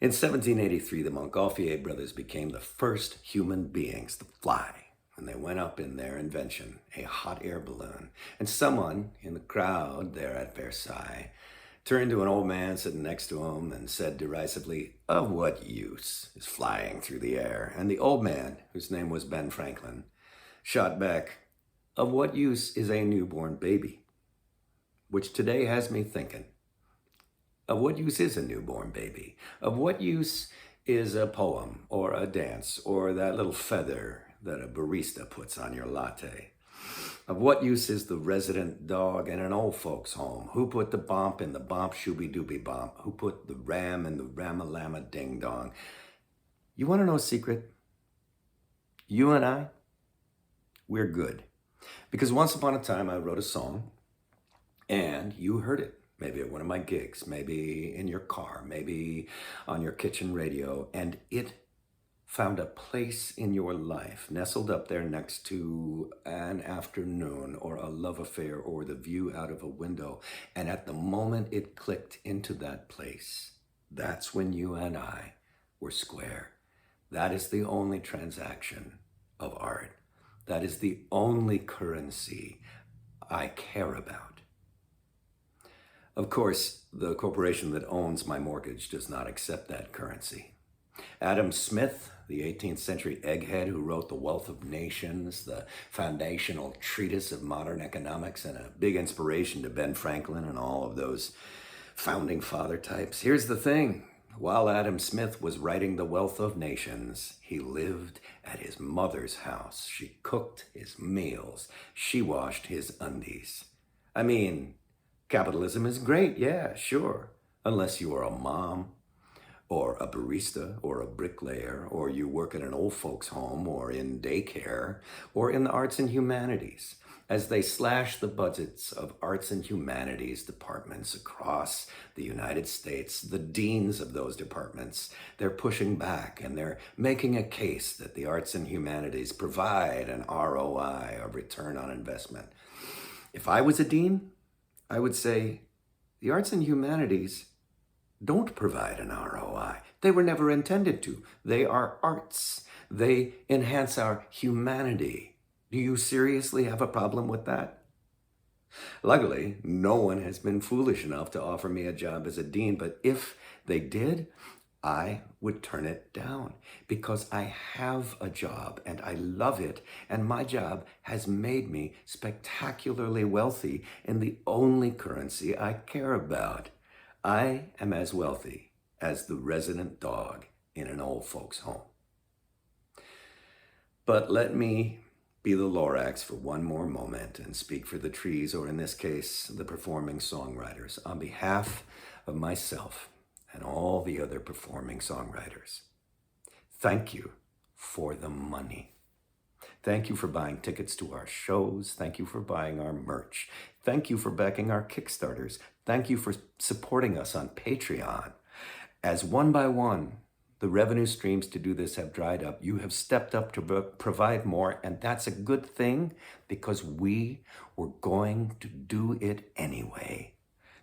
In 1783, the Montgolfier brothers became the first human beings to fly when they went up in their invention, a hot air balloon. And someone in the crowd there at Versailles turned to an old man sitting next to him and said derisively, "Of what use is flying through the air?" And the old man, whose name was Ben Franklin, shot back, "Of what use is a newborn baby?" Which today has me thinking, of what use is a newborn baby? Of what use is a poem or a dance or that little feather that a barista puts on your latte? Of what use is the resident dog in an old folks' home? Who put the bomp in the bomp shooby-dooby bomp? Who put the ram in the ram-a-lama ding-dong? You want to know a secret? You and I, we're good. Because once upon a time I wrote a song and you heard it. Maybe at one of my gigs, maybe in your car, maybe on your kitchen radio, and it found a place in your life, nestled up there next to an afternoon or a love affair or the view out of a window. And at the moment it clicked into that place, that's when you and I were square. That is the only transaction of art. That is the only currency I care about. Of course, the corporation that owns my mortgage does not accept that currency. Adam Smith, the 18th century egghead who wrote The Wealth of Nations, the foundational treatise of modern economics, and a big inspiration to Ben Franklin and all of those founding father types. Here's the thing. While Adam Smith was writing The Wealth of Nations, he lived at his mother's house. She cooked his meals. She washed his undies. I mean, capitalism is great, yeah, sure, unless you are a mom or a barista or a bricklayer, or you work in an old folks home or in daycare or in the arts and humanities. As they slash the budgets of arts and humanities departments across the United States, the deans of those departments, they're pushing back and they're making a case that the arts and humanities provide an ROI, a return on investment. If I was a dean, I would say the arts and humanities don't provide an ROI. They were never intended to. They are arts. They enhance our humanity. Do you seriously have a problem with that? Luckily, no one has been foolish enough to offer me a job as a dean, but if they did, I would turn it down because I have a job and I love it, and my job has made me spectacularly wealthy in the only currency I care about. I am as wealthy as the resident dog in an old folks' home. But let me be the Lorax for one more moment and speak for the trees, or in this case, the performing songwriters, on behalf of myself and all the other performing songwriters. Thank you for the money. Thank you for buying tickets to our shows. Thank you for buying our merch. Thank you for backing our Kickstarters. Thank you for supporting us on Patreon. As one by one, the revenue streams to do this have dried up, you have stepped up to provide more, and that's a good thing because we were going to do it anyway.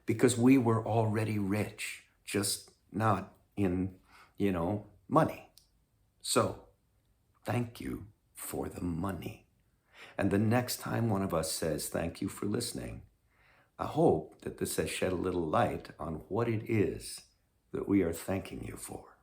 Because we were already rich, just not in, money. So, thank you for the money. And the next time one of us says thank you for listening, I hope that this has shed a little light on what it is that we are thanking you for.